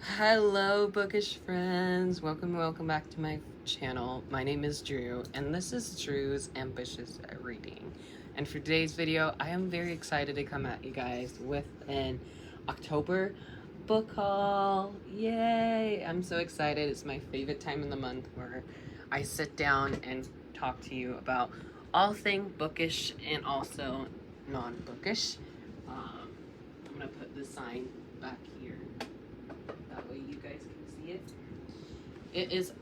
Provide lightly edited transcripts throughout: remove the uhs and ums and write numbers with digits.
Hello, bookish friends. Welcome back to my channel. My name is Drew, and this is Drew's Ambitious Reading. And for today's video, I am very excited to come at you guys with an October book haul. Yay! I'm so excited. It's my favorite time in the month where I sit down and talk to you about all things bookish and also non-bookish. I'm gonna put the sign back here. That way you guys can see it. It is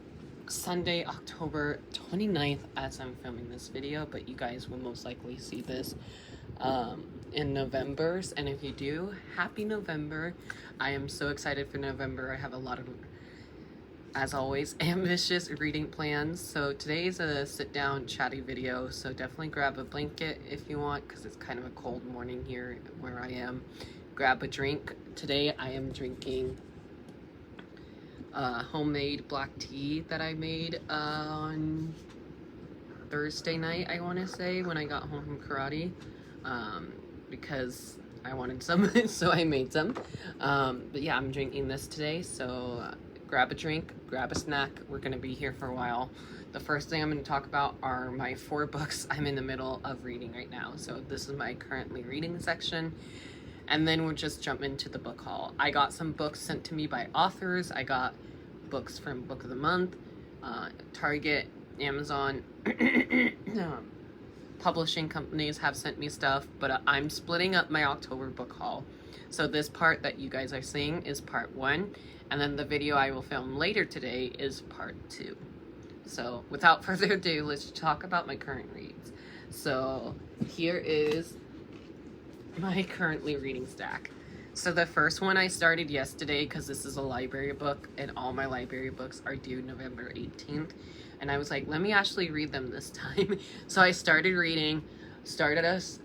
Sunday, October 29th as I'm filming this video, but you guys will most likely see this in November. And if you do, happy November. I am so excited for November. I have a lot of, as always, ambitious reading plans. So today is a sit down chatty video, so definitely grab a blanket if you want, because it's kind of a cold morning here where I am. Grab a drink. Today I am drinking homemade black tea that I made on Thursday night, I want to say, when I got home from karate, because I wanted some, so I made some. But yeah, I'm drinking this today, so grab a drink, grab a snack. We're going to be here for a while. The first thing I'm going to talk about are my 4 books I'm in the middle of reading right now. So this is my currently reading section. And then we'll just jump into the book haul. I got some books sent to me by authors. I got books from Book of the Month, Target, Amazon, publishing companies have sent me stuff, but I'm splitting up my October book haul. So this part that you guys are seeing is part 1, and then the video I will film later today is part 2. So without further ado, let's talk about my current reads. So here is my currently reading stack. So the first one I started yesterday because this is a library book and all my library books are due November 18th. And I was like, let me actually read them this time. So I started reading Stardust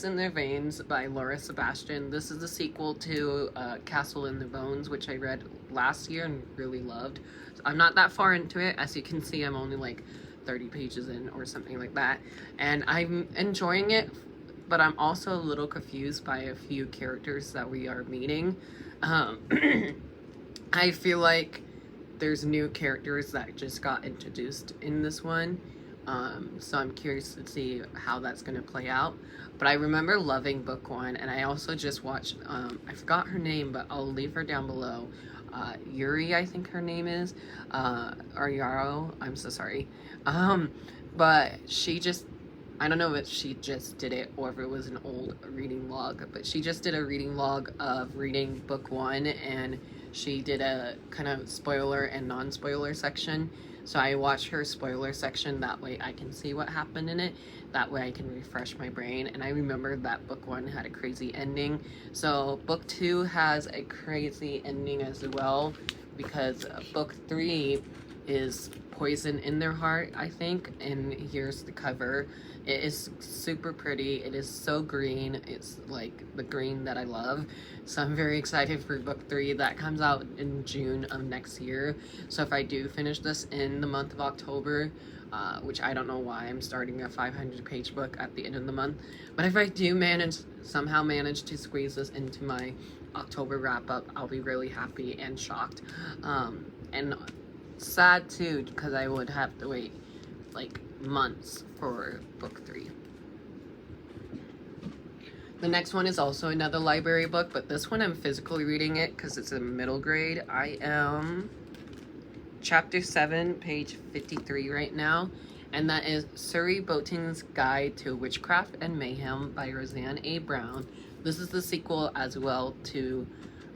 in Their Veins by Laura Sebastian. This is the sequel to Castle in the Bones, which I read last year and really loved. So I'm not that far into it. As you can see, I'm only like 30 pages in or something like that. And I'm enjoying it, but I'm also a little confused by a few characters that we are meeting. I feel like there's new characters that just got introduced in this one. So I'm curious to see how that's going to play out. But I remember loving book 1, and I also just watched, I forgot her name, but I'll leave her down below. Yuri, I think her name is, or Yarrow, I'm so sorry. But she just, I don't know if she just did it or if it was an old reading log, but she just did a reading log of reading book 1, and she did a kind of spoiler and non-spoiler section. So I watched her spoiler section, that way I can see what happened in it. That way I can refresh my brain. And I remember that book 1 had a crazy ending. So book 2 has a crazy ending as well, because book 3 is Poison in Their Heart, I think, and here's the cover. It is super pretty. It is so green. It's like the green that I love. So I'm very excited for book 3 that comes out in June of next year. So if I do finish this in the month of October, which I don't know why I'm starting a 500-page book at the end of the month, but if I do somehow manage to squeeze this into my October wrap-up, I'll be really happy and shocked. And sad too, because I would have to wait like months for book 3. The next one is also another library book, but this one I'm physically reading it because it's a middle grade. I am chapter 7, page 53 right now, and that is Surrey Boating's Guide to Witchcraft and Mayhem by Roseanne A. Brown. This is the sequel as well to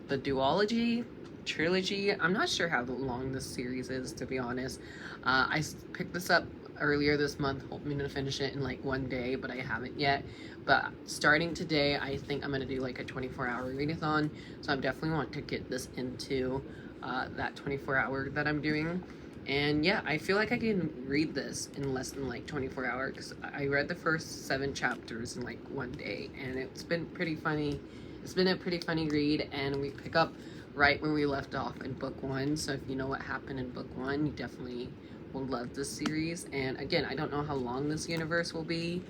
the duology, trilogy. I'm not sure how long this series is, to be honest. I picked this up earlier this month, hoping to finish it in like one day, but I haven't yet. But starting today, I think I'm gonna do like a 24-hour readathon, so I definitely want to get this into that 24-hour that I'm doing. And yeah, I feel like I can read this in less than like 24 hours, because I read the first 7 chapters in like one day, and it's been pretty funny. It's been a pretty funny read, and we pick up right where we left off in book 1. So if you know what happened in book 1, you definitely will love this series. And again, I don't know how long this universe will be,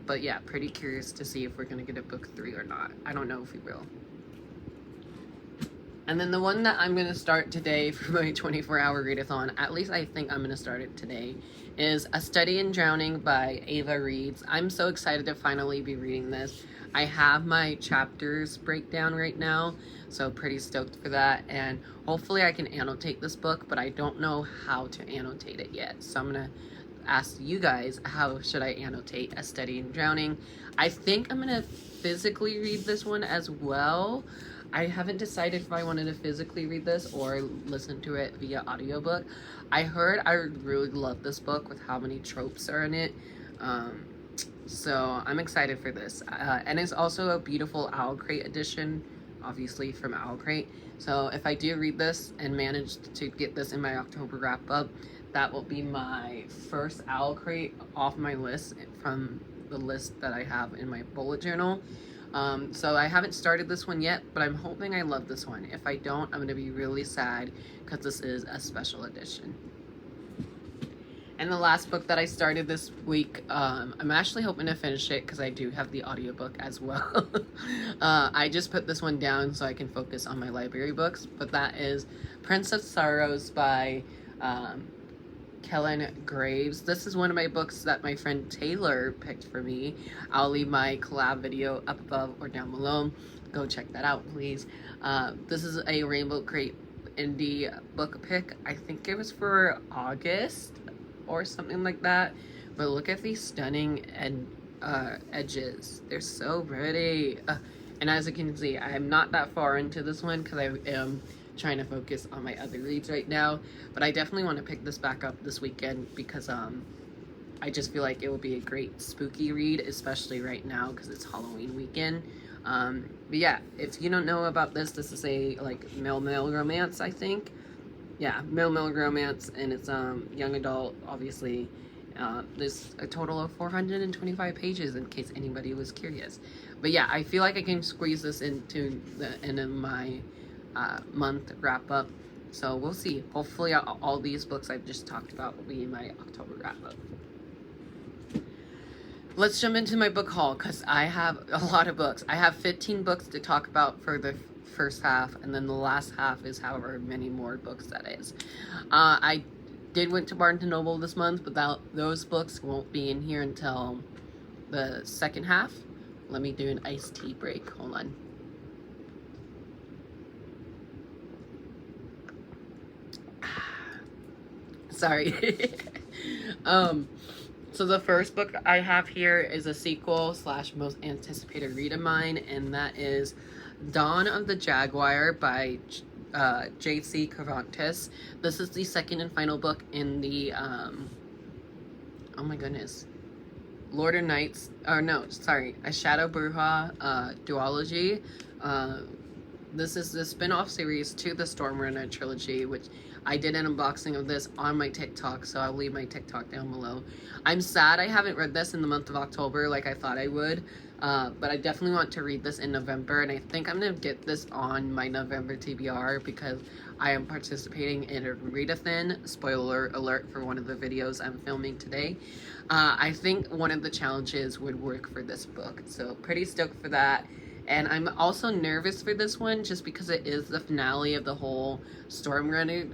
but yeah, pretty curious to see if we're gonna get a book 3 or not. I don't know if we will. And then the one that I'm going to start today for my 24-hour readathon, at least I think I'm going to start it today, is A Study in Drowning by Ava Reads. I'm so excited to finally be reading this. I have my chapters breakdown right now, so pretty stoked for that. And hopefully I can annotate this book, but I don't know how to annotate it yet. So I'm going to ask you guys, how should I annotate A Study in Drowning? I think I'm going to physically read this one as well. I haven't decided if I wanted to physically read this or listen to it via audiobook. I heard I really love this book with how many tropes are in it. So I'm excited for this. And it's also a beautiful Owlcrate edition, obviously from Owlcrate. So if I do read this and manage to get this in my October wrap up, that will be my first Owlcrate off my list from the list that I have in my bullet journal. So I haven't started this one yet, but I'm hoping I love this one. If I don't, I'm going to be really sad because this is a special edition. And the last book that I started this week, I'm actually hoping to finish it because I do have the audiobook as well. I just put this one down so I can focus on my library books, but that is Prince of Sorrows by Kellen Graves. This is one of my books that my friend Taylor picked for me. I'll leave my collab video up above or down below. Go check that out, please. This is a Rainbow Crate indie book pick. I think it was for August or something like that. But look at these stunning edges. They're so pretty. And as you can see, I'm not that far into this one because I am trying to focus on my other reads right now, but I definitely want to pick this back up this weekend because I just feel like it will be a great spooky read, especially right now because it's Halloween weekend. But yeah, if you don't know about this, this is a like male romance, I think. Yeah, male romance, and it's young adult, obviously. There's a total of 425 pages in case anybody was curious. But yeah, I feel like I can squeeze this into the end of my month wrap up, so we'll see. Hopefully all these books I've just talked about will be in my October wrap up. Let's jump into my book haul because I have a lot of books. I have 15 books to talk about for the first half, and then the last half is however many more books that is. I did went to Barnes & Noble this month, but those books won't be in here until the second half. Let me do an iced tea break. Hold on. Sorry. So the first book I have here is a sequel / most anticipated read of mine, and that is Dawn of the Jaguar by J.C. Cervantes. This is the second and final book in the oh my goodness, Lord of Knights, or no, sorry, a Shadow Bruja duology. This is the spin-off series to the Stormrunner trilogy, which I did an unboxing of this on my TikTok, so I'll leave my TikTok down below. I'm sad I haven't read this in the month of October like I thought I would, but I definitely want to read this in November, and I think I'm going to get this on my November TBR because I am participating in a readathon, spoiler alert for one of the videos I'm filming today. I think one of the challenges would work for this book, so pretty stoked for that. And I'm also nervous for this one just because it is the finale of the whole Stormrunner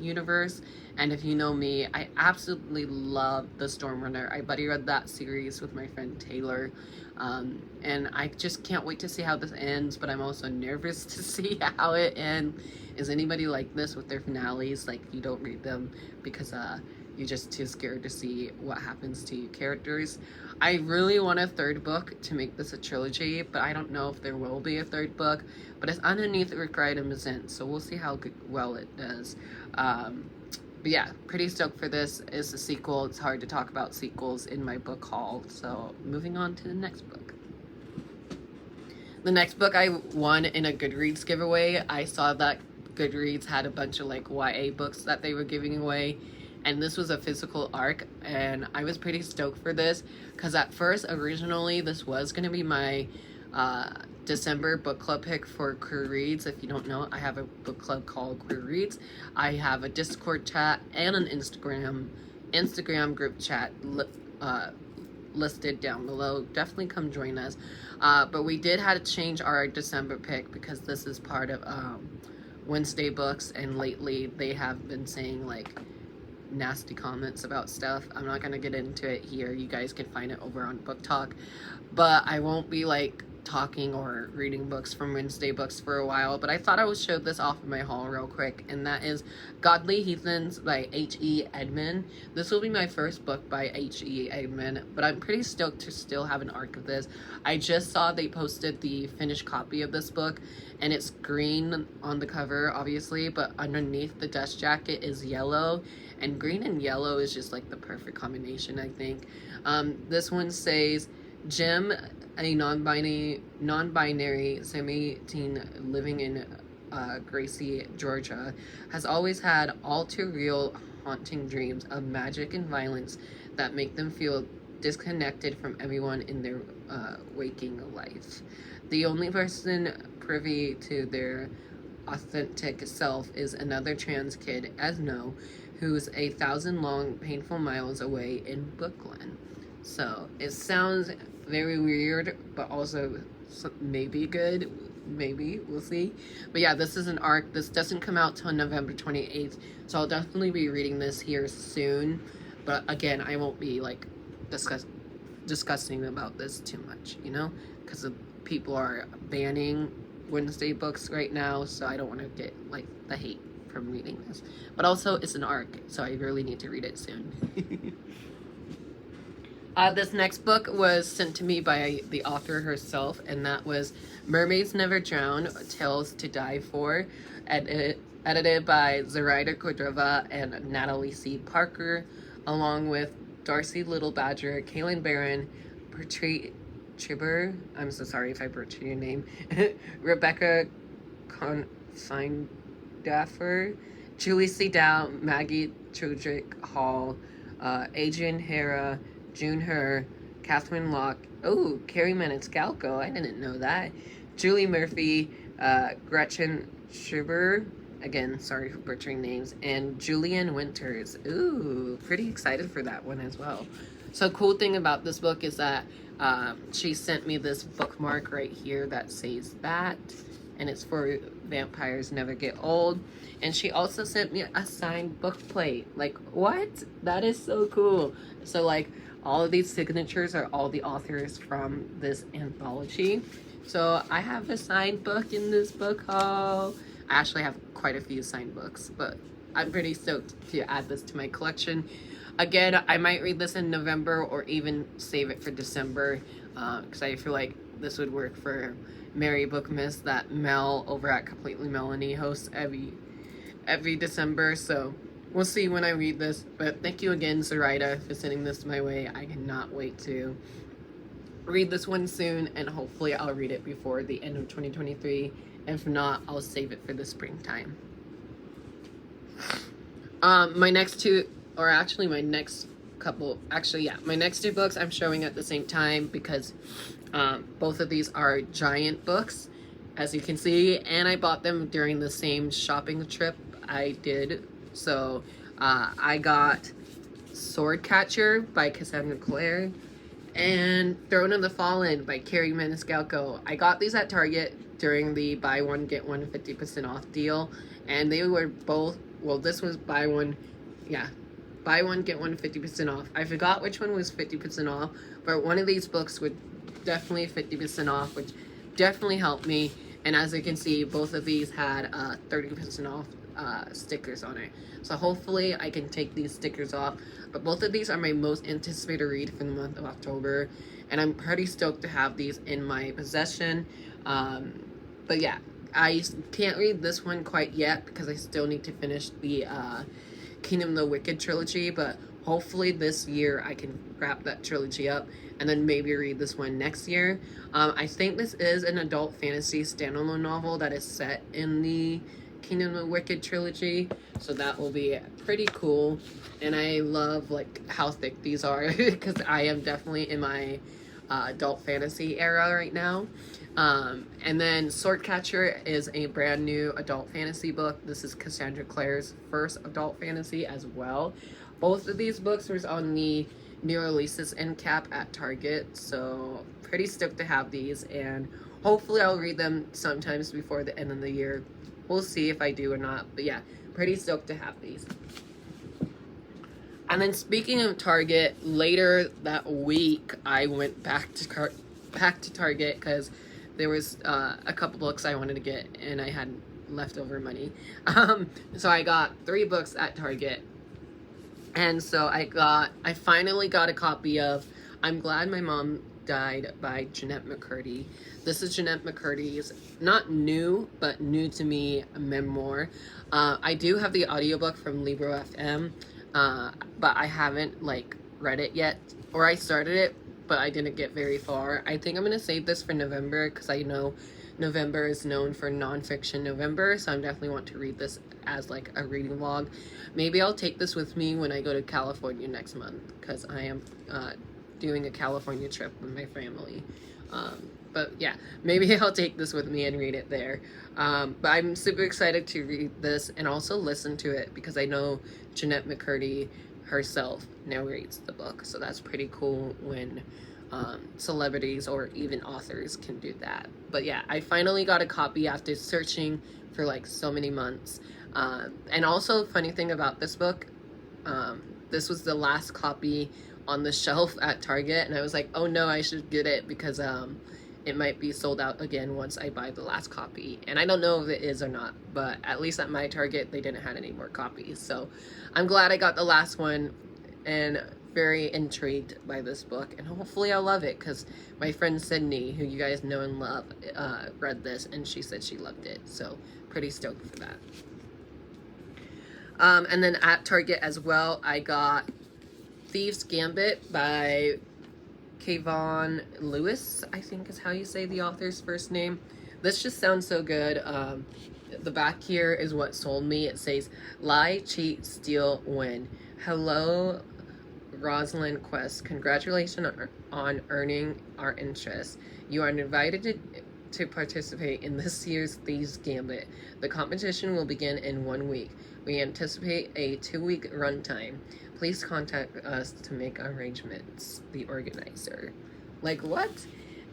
universe. And if you know me, I absolutely love the Stormrunner. I buddy read that series with my friend Taylor. And I just can't wait to see how this ends, but I'm also nervous to see how it ends. Is anybody like this with their finales? Like, you don't read them because you're just too scared to see what happens to your characters. I really want a third book to make this a trilogy, but I don't know if there will be a third book. But it's underneath Required Amazon, so we'll see how well it does. But yeah, pretty stoked for this. It's a sequel. It's hard to talk about sequels in my book haul. So moving on to the next book. The next book I won in a Goodreads giveaway. I saw that Goodreads had a bunch of like YA books that they were giving away, and this was a physical ARC, and I was pretty stoked for this because at first, originally, this was going to be my December book club pick for Queereads. If you don't know, I have a book club called Queereads. I have a Discord chat and an Instagram group chat listed down below. Definitely come join us. But we did have to change our December pick because this is part of Wednesday books, and lately they have been saying like nasty comments about stuff. I'm not gonna get into it here. You guys can find it over on Book Talk, but I won't be like talking or reading books from Wednesday books for a while. But I thought I would show this off in my haul real quick, and that is Godly Heathens by H.E. Edmond. This will be my first book by H.E. Edmond, but I'm pretty stoked to still have an arc of this. I just saw they posted the finished copy of this book, and it's green on the cover obviously, but underneath the dust jacket is yellow, and green and yellow is just like the perfect combination, I think. This one says, Jim, a non-binary semi-teen living in Gracie, Georgia, has always had all too real haunting dreams of magic and violence that make them feel disconnected from everyone in their waking life. The only person privy to their authentic self is another trans kid, Esno, who's 1,000 long painful miles away in Brooklyn. So it sounds very weird, but also maybe good. Maybe, we'll see. But yeah, this is an arc. This doesn't come out till November 28th, so I'll definitely be reading this here soon. But again, I won't be like discussing about this too much, you know, because people are banning Wednesday books right now, so I don't want to get like the hate from reading this. But also, it's an arc, so I really need to read it soon. This next book was sent to me by the author herself, and that was Mermaids Never Drown, Tales to Die For, edited by Zoraida Cordova and Natalie C. Parker, along with Darcy Little Badger, Kaylin Barron, Portrait Chibber, I'm so sorry if I butchered your name, Rebecca Consigndaffer, Julie C. Dow, Maggie Trudrick Hall, Adrian Hera, June Her, Catherine Locke, oh, Carrie Maniscalco, I didn't know that, Julie Murphy, Gretchen Schreiber, again, sorry for butchering names, and Julian Winters. Ooh, pretty excited for that one as well. So cool thing about this book is that she sent me this bookmark right here that says that, and it's for Vampires Never Get Old. And she also sent me a signed book plate. Like, what? That is so cool. So like, all of these signatures are all the authors from this anthology. So I have a signed book in this book haul. I actually have quite a few signed books, but I'm pretty stoked to add this to my collection. Again, I might read this in November or even save it for December, because I feel like this would work for Mary Bookmas that Mel over at Completely Melanie hosts every December. So we'll see when I read this. But thank you again, Zoraida, for sending this my way. I cannot wait to read this one soon, and hopefully I'll read it before the end of 2023. If not, I'll save it for the springtime. My next two, or actually my next couple, my next two books I'm showing at the same time because both of these are giant books, as you can see, and I bought them during the same shopping trip I did. So I got Swordcatcher by Cassandra Clare and Throne of the Fallen by Carrie Maniscalco. I got these at Target during the buy one get one 50% off deal, and they were both, well, this was buy one get one 50% off. I forgot which one was 50% off, but one of these books would definitely 50% off, which definitely helped me. And as you can see, both of these had 30% off stickers on it, so hopefully I can take these stickers off. But both of these are my most anticipated read for the month of October, and I'm pretty stoked to have these in my possession. But yeah, I can't read this one quite yet because I still need to finish the Kingdom of the Wicked trilogy, but hopefully this year I can wrap that trilogy up and then maybe read this one next year. I think this is an adult fantasy standalone novel that is set in the Kingdom of the Wicked trilogy, so that will be pretty cool. And I love like how thick these are because I am definitely in my adult fantasy era right now. And then Swordcatcher is a brand new adult fantasy book. This is Cassandra Clare's first adult fantasy as well. Both of these books were on the new releases end cap at Target, so pretty stoked to have these, and hopefully I'll read them sometimes before the end of the year. we'll see if I do or not. But yeah, pretty stoked to have these. And then speaking of Target, later that week I went back to Target because there was a couple books I wanted to get and I had leftover money. So I got 3 books at Target. And so I finally got a copy of I'm Glad My Mom Died by Jeanette McCurdy. This is Jeanette McCurdy's not new, but new to me memoir. I do have the audiobook from Libro FM, but I haven't like read it yet, or I started it, but I didn't get very far. I think I'm gonna save this for November because I know November is known for nonfiction November, so I definitely want to read this as like a reading vlog. Maybe I'll take this with me when I go to California next month because I am doing a California trip with my family. But yeah, maybe I'll take this with me and read it there. But I'm super excited to read this and also listen to it because I know Jeanette McCurdy herself narrates the book, so that's pretty cool when celebrities or even authors can do that. But yeah, I finally got a copy after searching for like so many months. And also, funny thing about this book, this was the last copy on the shelf at Target, and I was like, oh no, I should get it because it might be sold out again once I buy the last copy. And I don't know if it is or not, but at least at my Target they didn't have any more copies, so I'm glad I got the last one and very intrigued by this book, and hopefully I'll love it because my friend Sydney, who you guys know and love, read this and she said she loved it, so pretty stoked for that. And then at Target as well, I got Thieves Gambit by Kayvon Lewis, I think is how you say the author's first name. This just sounds so good. The back here is what sold me. It says, lie, cheat, steal, win. Hello, Rosalind Quest. Congratulations on earning our interest. You are invited to participate in this year's Thieves Gambit. The competition will begin in 1 week. We anticipate a 2-week runtime. Please contact us to make arrangements. The organizer. Like, what?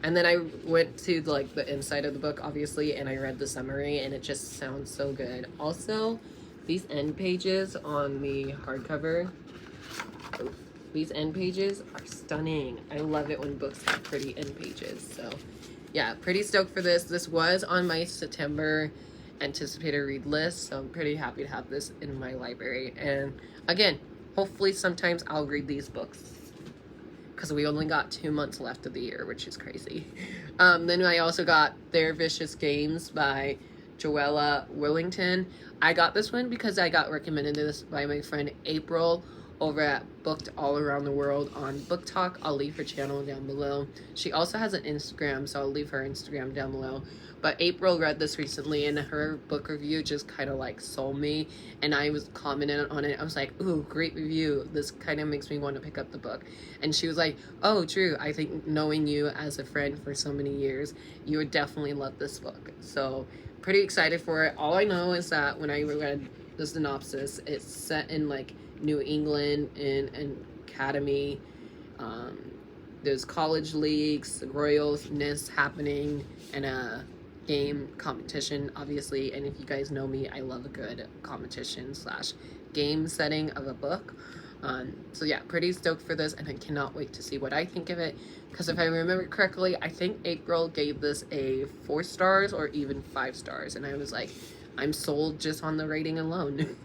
And then I went to like the inside of the book, obviously, and I read the summary, and it just sounds so good. Also, these end pages on the hardcover, these end pages are stunning. I love it when books have pretty end pages. So yeah, pretty stoked for this. This was on my September anticipated read list, so I'm pretty happy to have this in my library. And again, hopefully sometimes I'll read these books because we only got 2 months left of the year, which is crazy. Then I also got Their Vicious Games by Joella Willington. I got this one because I got recommended this by my friend April over at Booked All Around the World on Book Talk. I'll leave her channel down below. She also has an Instagram, so I'll leave her Instagram down below. But April read this recently, and her book review just kind of like sold me, and I was commenting on it. I was like, ooh, great review. This kind of makes me want to pick up the book. And she was like, oh, Drew, I think knowing you as a friend for so many years, you would definitely love this book. So pretty excited for it. All I know is that when I read the synopsis, it's set in like New England in an academy. There's college leagues, royalness happening, and a game competition, obviously. And if you guys know me, I love a good competition / game setting of a book. So yeah, pretty stoked for this, and I cannot wait to see what I think of it, because if I remember correctly, I think April gave this a 4 stars or even 5 stars, and I was like, I'm sold just on the rating alone.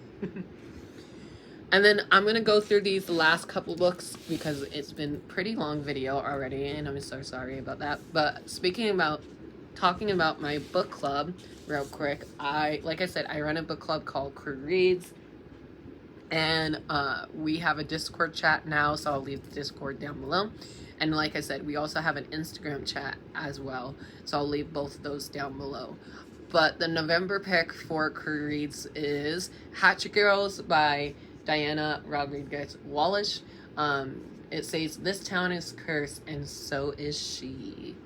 And then I'm going to go through these last couple books because it's been a pretty long video already, and I'm so sorry about that. But talking about my book club real quick, like I said, I run a book club called Queereads, and we have a Discord chat now, so I'll leave the Discord down below. And like I said, we also have an Instagram chat as well, so I'll leave both those down below. But the November pick for Queereads is Hatchet Girls by Diana Rodriguez Wallace. It says, this town is cursed and so is she.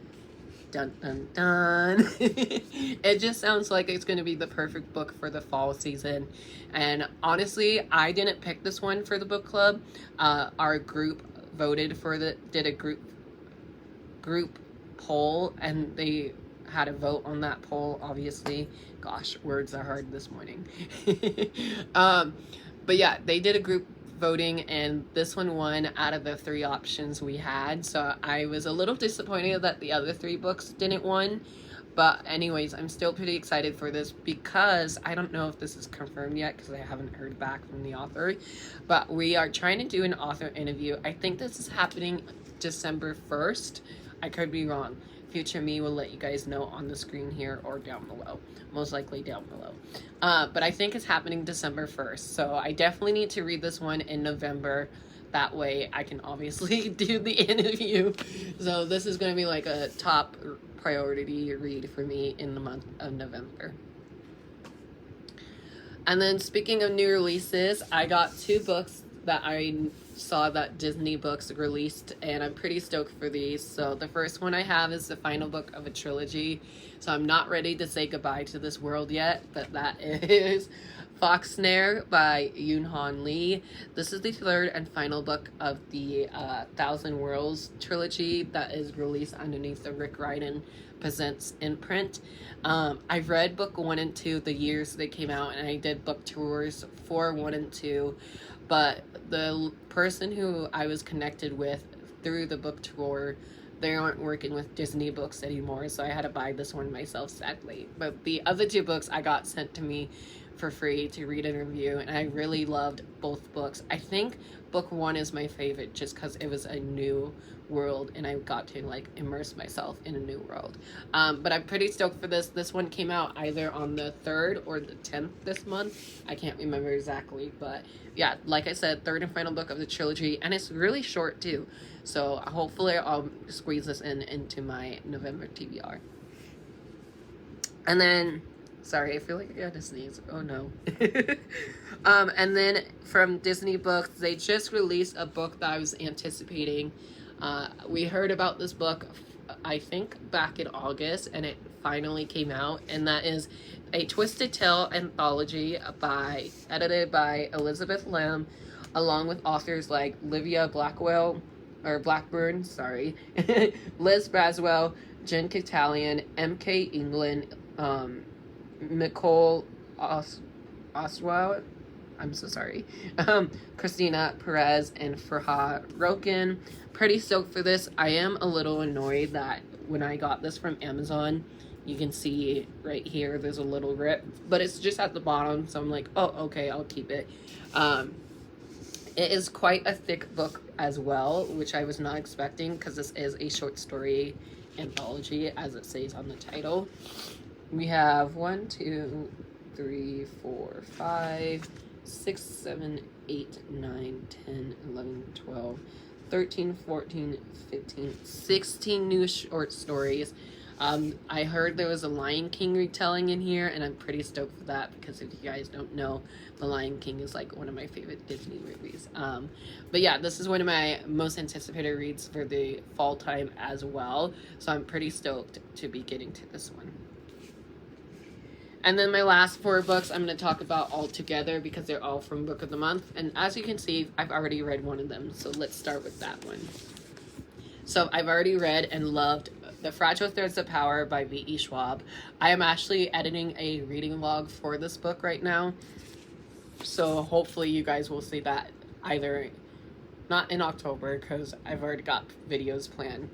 Dun dun dun. It just sounds like it's going to be the perfect book for the fall season. And honestly, I didn't pick this one for the book club. Our group voted for did a group poll, and they had a vote on that poll, obviously. Gosh, words are hard this morning. But yeah, they did a group voting, and this one won out of the 3 options we had. So I was a little disappointed that the other 3 books didn't win. But anyways, I'm still pretty excited for this because I don't know if this is confirmed yet because I haven't heard back from the author. But we are trying to do an author interview. I think this is happening December 1st. I could be wrong. Future me will let you guys know on the screen here or down below. Most likely down below. But I think it's happening December 1st. So I definitely need to read this one in November. That way I can obviously do the interview. So this is going to be like a top priority read for me in the month of November. And then speaking of new releases, I got 2 books that I saw that Disney Books released, and I'm pretty stoked for these. So the first one I have is the final book of a trilogy. So I'm not ready to say goodbye to this world yet, but that is Fox Snare by Yoon-Han Lee. This is the 3rd and final book of the Thousand Worlds trilogy that is released underneath the Rick Riordan Presents imprint. I've read book 1 and 2 the years they came out, and I did book tours for 1 and 2. But the person who I was connected with through the book tour, they aren't working with Disney Books anymore, so I had to buy this one myself, sadly. But the other 2 books I got sent to me for free to read and review, and I really loved both books. I think book 1 is my favorite just because it was a new world and I got to like immerse myself in a new world. But I'm pretty stoked for this. This one came out either on the 3rd or the 10th this month. I can't remember exactly, but yeah, like I said, 3rd and final book of the trilogy, and it's really short too. So hopefully I'll squeeze this into my November TBR. And then, sorry, I feel like I got to sneeze. Oh no. And then from Disney Books, they just released a book that I was anticipating. We heard about this book, I think, back in August, and it finally came out, and that is a Twisted Tale anthology edited by Elizabeth Lamb, along with authors like Livia Blackburn, Liz Braswell, Jen Catalian, M.K. England, Nicole Oswald, I'm so sorry, Christina Perez, and Farha Roken. Pretty stoked for this. I am a little annoyed that when I got this from Amazon, you can see right here there's a little rip, but it's just at the bottom, so I'm like, oh, okay, I'll keep it. It is quite a thick book as well, which I was not expecting because this is a short story anthology, as it says on the title. We have 1, 2, 3, 4, 5, 6, 7, 8, 9, 10, 11, 12, 13, 14, 15, 16 new short stories. I heard there was a Lion King retelling in here, and I'm pretty stoked for that because if you guys don't know, The Lion King is like one of my favorite Disney movies. But yeah, this is one of my most anticipated reads for the fall time as well, so I'm pretty stoked to be getting to this one. And then my last 4 books I'm going to talk about all together because they're all from Book of the Month. And as you can see, I've already read one of them. So let's start with that one. So I've already read and loved The Fragile Threads of Power by V.E. Schwab. I am actually editing a reading log for this book right now. So hopefully you guys will see that either not in October because I've already got videos planned.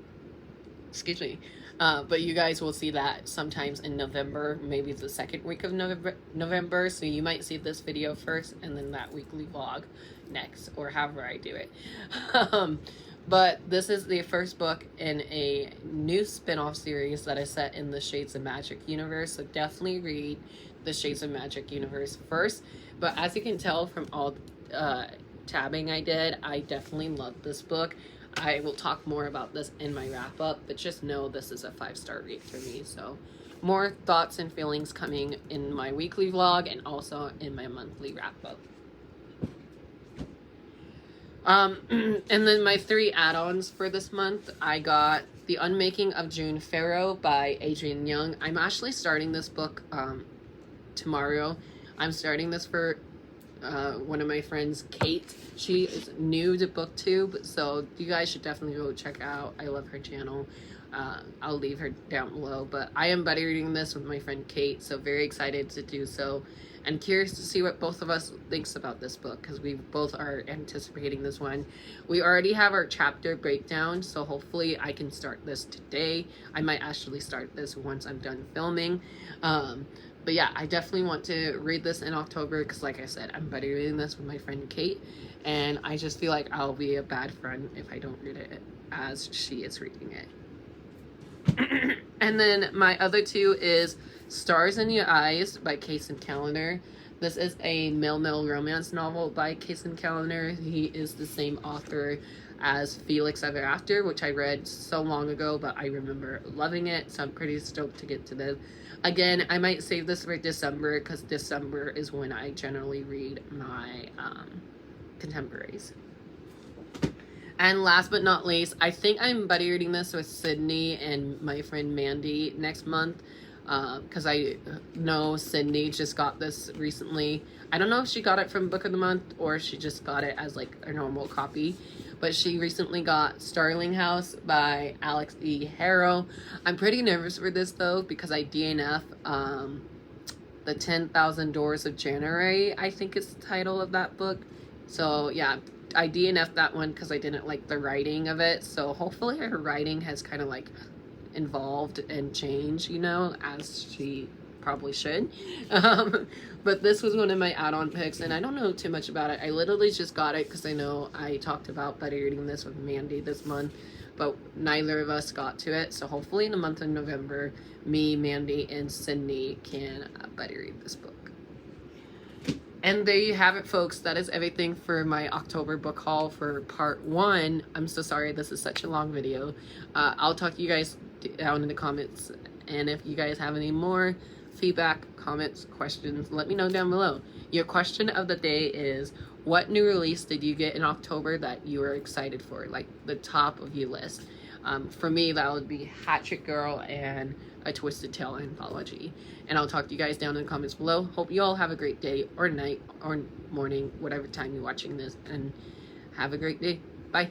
Excuse me. But you guys will see that sometimes in November, maybe the 2nd week of November. So you might see this video first and then that weekly vlog next, or however I do it. But this is the first book in a new spin-off series that is set in the Shades of Magic universe. So definitely read the Shades of Magic universe first. But as you can tell from all tabbing I did, I definitely love this book. I will talk more about this in my wrap-up, but just know this is a 5-star read for me. So more thoughts and feelings coming in my weekly vlog and also in my monthly wrap-up. And then my 3 add-ons for this month, I got The Unmaking of June Farrow by Adrienne Young. I'm actually starting this book tomorrow. I'm starting this for one of my friends, Kate. She is new to BookTube, so you guys should definitely go check out. I love her channel. I'll leave her down below. But I am buddy reading this with my friend Kate, so very excited to do so. And curious to see what both of us thinks about this book, because we both are anticipating this one. We already have our chapter breakdown, so hopefully I can start this today. I might actually start this once I'm done filming. But yeah, I definitely want to read this in October, because like I said, I'm buddy reading this with my friend Kate, and I just feel like I'll be a bad friend if I don't read it as she is reading it. And then my other two is Stars in Your Eyes by Kason Callender. This is a male romance novel by Kason Callender. He is the same author as Felix Ever After, which I read so long ago, but I remember loving it, so I'm pretty stoked to get to this. Again, I might save this for December, because December is when I generally read my contemporaries. And last but not least, I think I'm buddy reading this with Sydney and my friend Mandy next month, because I know Sydney just got this recently. I don't know if she got it from Book of the Month or she just got it as like a normal copy, but she recently got Starling House by Alex E. Harrow. I'm pretty nervous for this though, because I DNF the 10,000 Doors of January, I think is the title of that book. So yeah, I DNF'd that one because I didn't like the writing of it. So hopefully her writing has kind of like involved and changed, you know, as she probably should. But this was one of my add-on picks, and I don't know too much about it. I literally just got it because I know I talked about buddy reading this with Mandy this month, but neither of us got to it. So hopefully in the month of November, me, Mandy, and Sydney can buddy read this book. And there you have it, folks. That is everything for my October book haul for part 1. I'm so sorry this is such a long video. I'll talk to you guys down in the comments, and if you guys have any more feedback, comments, questions, let me know down below. Your question of the day is, what new release did you get in October that you were excited for, like the top of your list? For me, that would be Hatchet Girl and A Twisted Tale anthology. And I'll talk to you guys down in the comments below. Hope you all have a great day or night or morning, whatever time you're watching this, and have a great day. Bye.